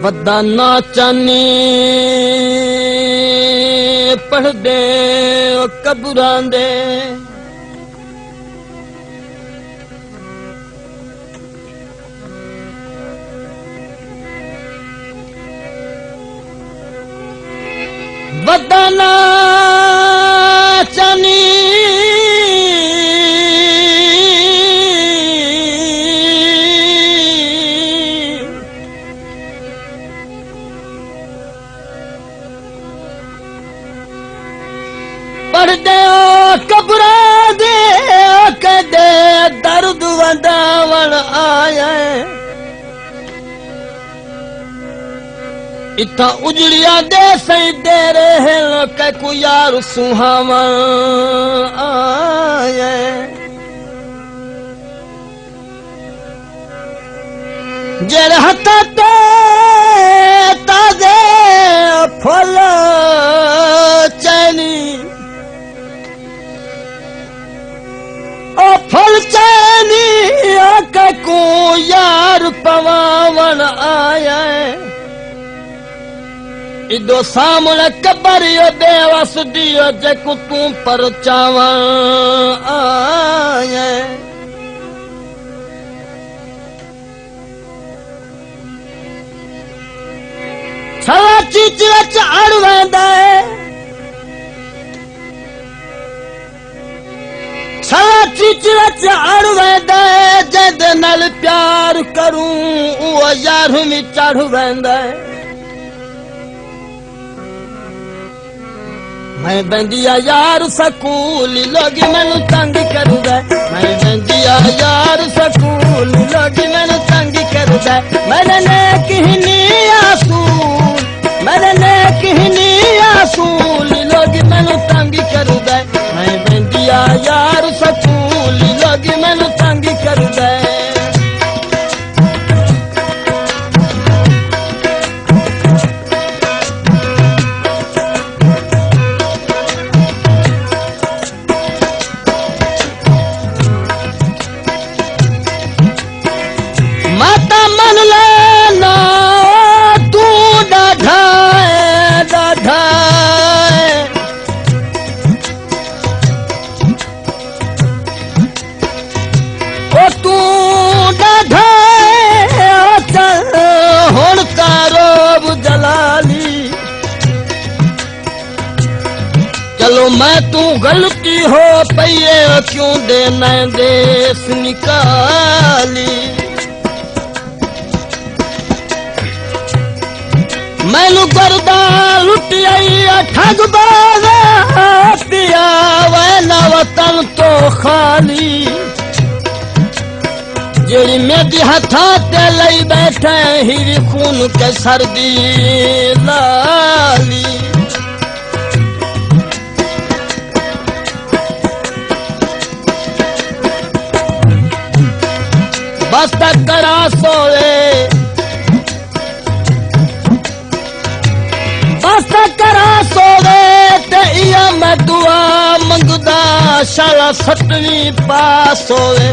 वदा नाचानी पढ़ दे कबूरां दे वदा नाचानी पढ़ दे कबूरां दे कदे दर्द वंडावण आया इता उजड़िया दे सही दे रहे के को यार सुहावन आया जेरे हथ ते ताजे फल चैनी ओ फल चैनी के को यार पवावन आया इदो सामने कबरियो बेवस दियो जेको तू पर चावन आया छला चीचरा चाड़ वेंदा छला चीचरा चाड़ वेंदा जद नाल प्यार करूं ओ यार में चढ़ वेंदा मैं बंदिया यार सकूल लोग मैनू तंग करूदा मैं बंदिया यार सकूल लोग मैनू तंग करूदा मेरे ने कहनी आसूल मेरे ने कहनी आसूल लोग मैनू तंग करूदा मैं बंदिया यार सकूल लोग मैनू तंग करूदा चलो मैं तू गलती हो पइए क्यों देना देश निकाली मैनू गर्दा लुटियाई ठग बाजा पिया वैना वतन तो खाली जेड़ी मेरी हथा ते लई बैठे हीरी खून के सर्दी लाली बस तक करा सोए बस तक करा सोए ते इया मैं दुआ मंगदा शाला 7वीं पास होए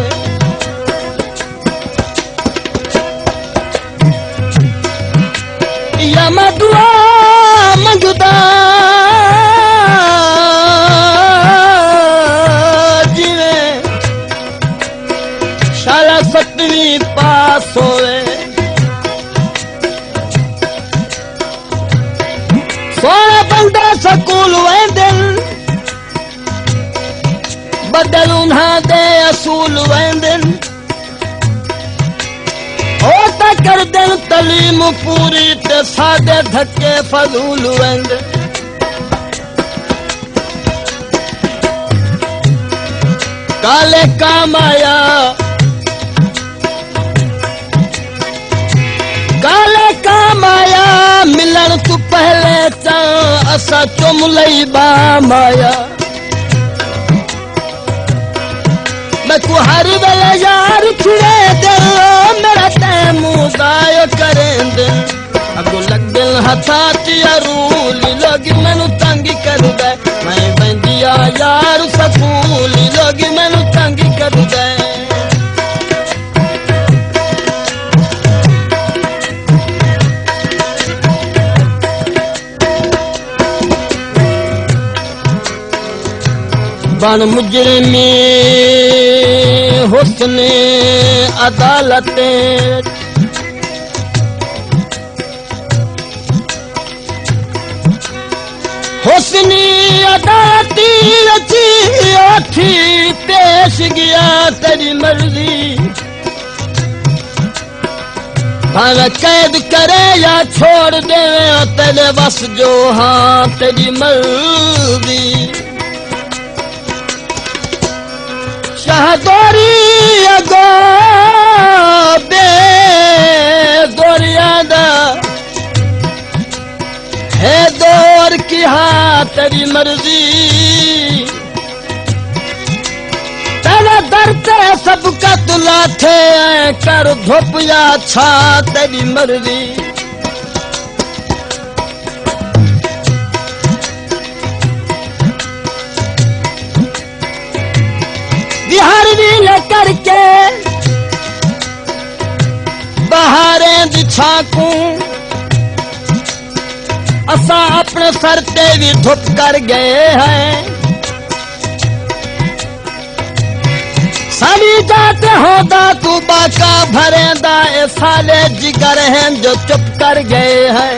इया मैं दुआ मंगदा जिवें शाला 7वीं पास होए सोने बंदे सकूल वेंदन बदल उन्हां दे असूल वेंदन ओ त कर देन तलीम पूरी ते सादे धक्के फजूल वेंदन काले काम आया काले काम आया मिलन तू पहले चा असा चुम लई बाम आया मैं को हर वेले यार फिरे दिल मेरा तैमू दायो करें दिल अगो लग दिल हथाती रूल लोग मैनू तंग कर दे मैं बंदिया यार सकूल लोग मैनू तंग कर दे बन मुजरिमी हुस्न अदालत हुस्नी अदालती रची अखी पेश गया तेरी मर्जी भावे कैद करे या छोड़ दे तेरे बस जो हाँ तेरी मर्जी शाहदोरी अगो बे दोरियादा है दौर की हाँ तेरी मर्जी तेरे दर ते सबका तुला थे कर धुप या छा तेरी मर्जी बिहार भी लेकर के बहारें दिछाकू असा अपने सर ते भी धुप कर गए हैं साली जाते होदा तू बाका भरेंदा ए साले जिगर हैं जो चुप कर गए हैं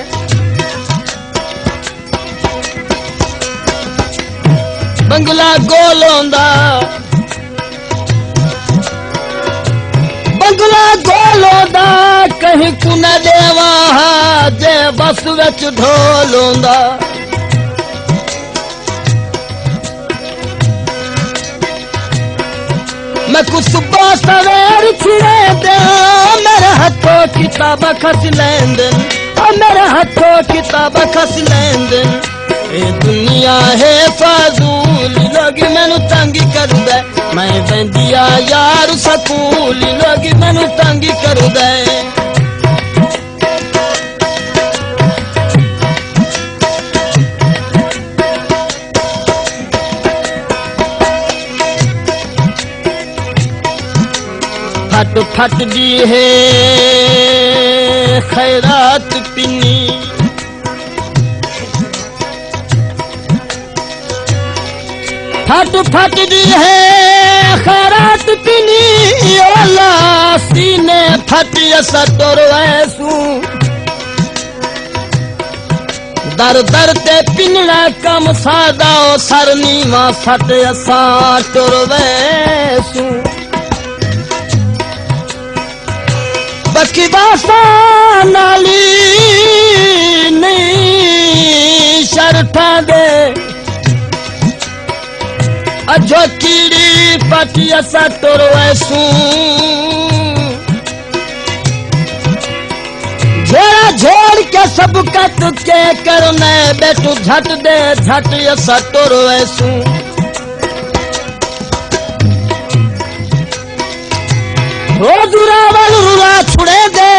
बंगला गोलोंदा बंगला गोलोंदा कहीं कुन देवा जे बस विच ढोलोंदा मैं कुछ सुबह सवेर छिड़े दे मेरे हाथों किताब खस लेंदन और मेरे हाथों किताब खस लेंदन ये दुनिया है फाजूल लोग मैनू तंगी कर दे मैं बंदिया यार सकूल लोग मैनू तंगी कर दे फट फट दी है खैरात पिनी फट फट दी है खैरात पिनी ओला सीने फट ऐसा तोर वैसू दर दर ते पिनना कम सादा सरनी वा फट ऐसा तोर वैसू बकी बासा नाली नहीं शर्फा दे अजो कीड़ी पटिया सा तोर वैसू झोड़ा झोड़ के सब कत के करने बेटू झट दे झट ऐसा तोर वैसू रोजुरावल रुला छुड़े दे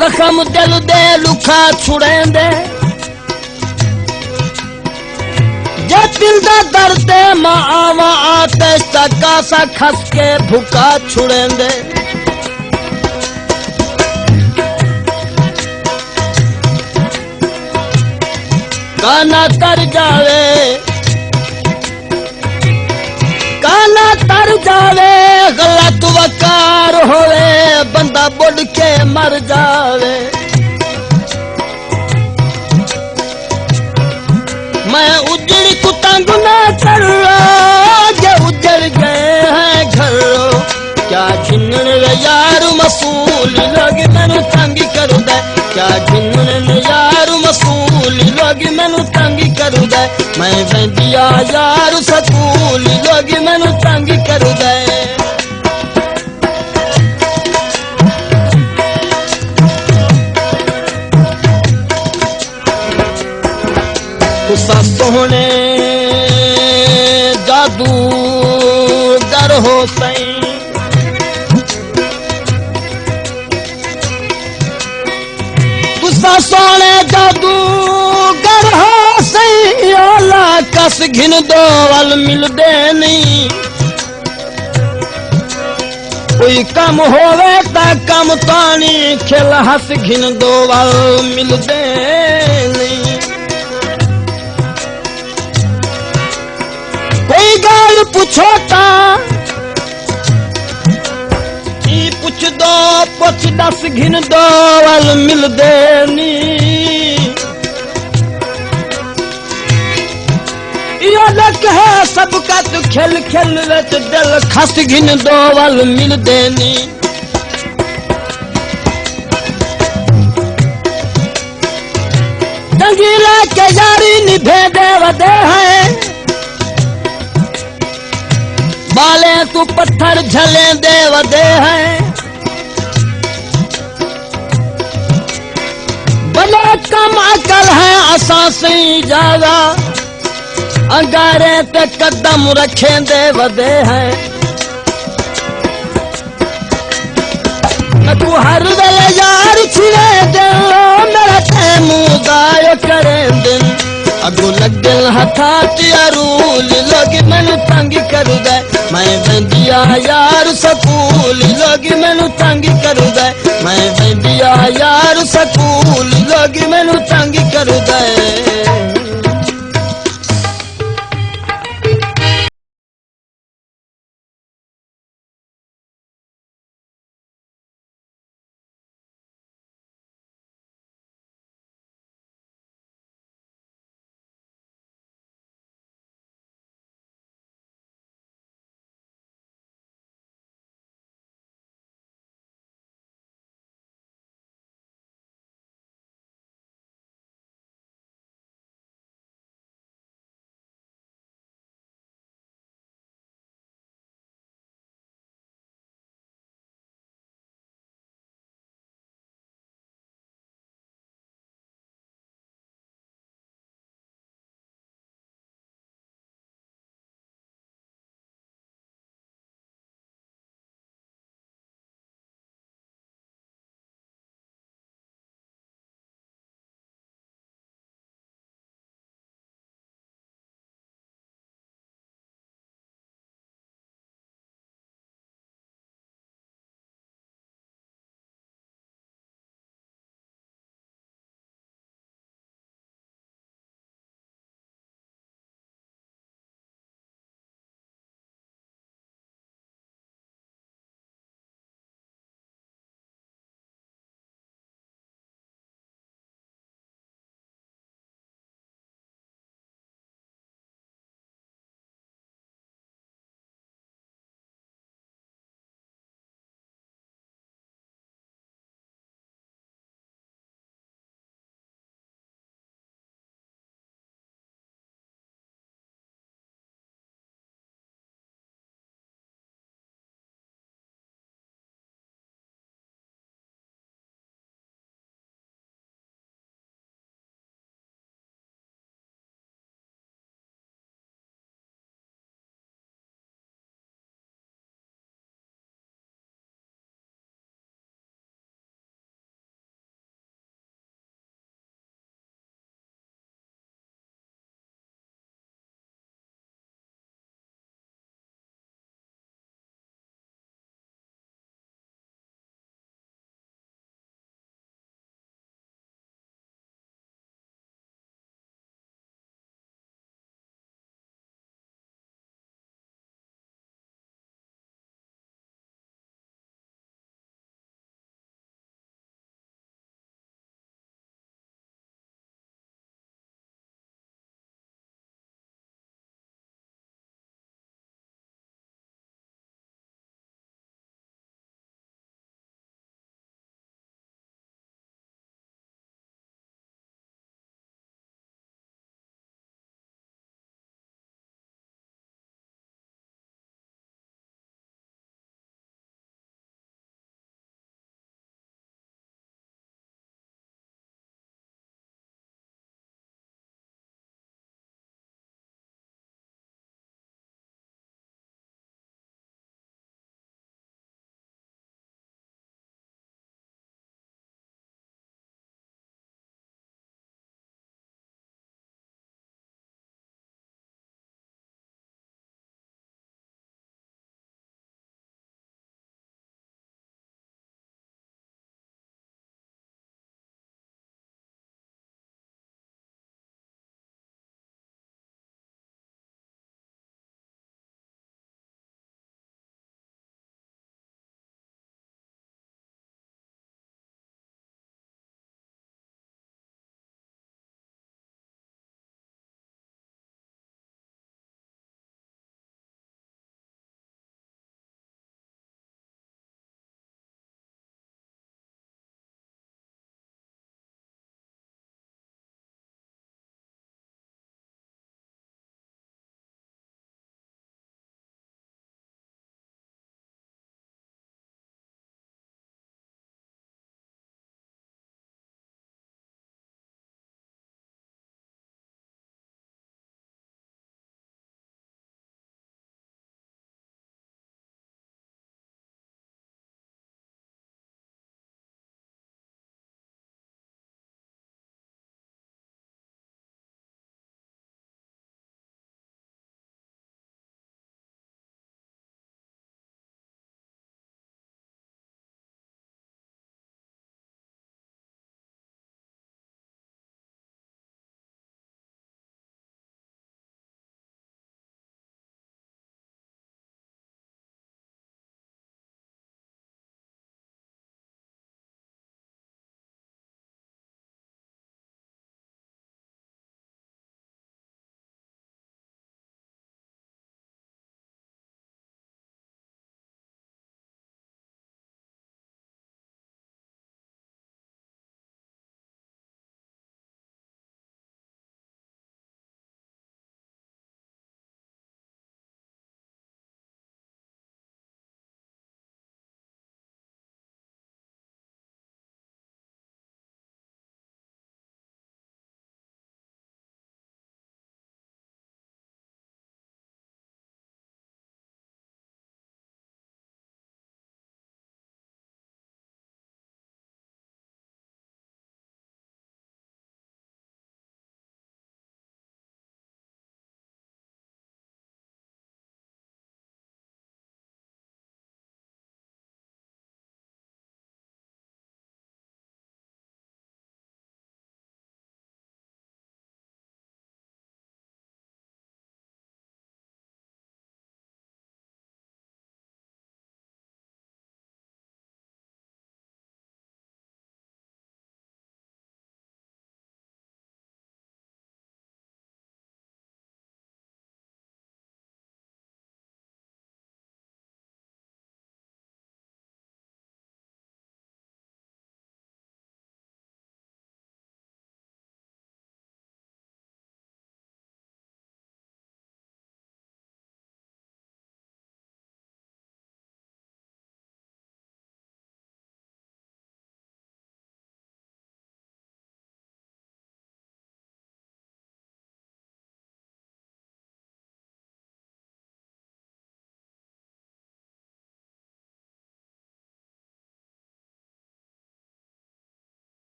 जख्म दिल दे लुखा छुड़े दे जे दिल दा दर्द मां आवा आते तका सा खस के भूखा छुड़े दे काना तर जावे काना तर जावे गलत वकार होवे बंदा बुढ़ के मर जावे मैं उजड़ी कुतंग ना चढ़ जे उजड़ गए हैं घर क्या झिन्न यार मसूल लोग मैनू तंग कर दे क्या झिन्न यार मसूल लोग मैनू तंग कर दे मैं बंदिया यार सकूल लोग मैनू तंग कर दे तुसा सोहने जादूगर हो सई तुसा सोहने जादूगर हो सही ओला कस घिन दो वल मिलदे नहीं कोई कम होवे ता कम तानी खिल हस घिन दो वल मिलदे नहीं हाल पुछोता पुछ दो पुछ दस घिन दो वल मिल देनी यो लक है सबका तू खेल खेल विच दिल खस घिन दो वल मिल देनी टंगीला के यारी निभे दे वदे हैं बाले तू पत्थर झले दे वदे हैं भले कम अकल है असा सी जागा अंगारे ते कदम रखे दे वदे हैं तू हर वेले यार छिड़े दे मेरा तैमू गाय करे दिन अगो लगल हथा रूल लोग मैनू तंग करू दे मैं बंदिया यार सकूल लोग मैनू तंग करू दे मैं बंदिया यार सकूल लोग मैनू तंग करू दे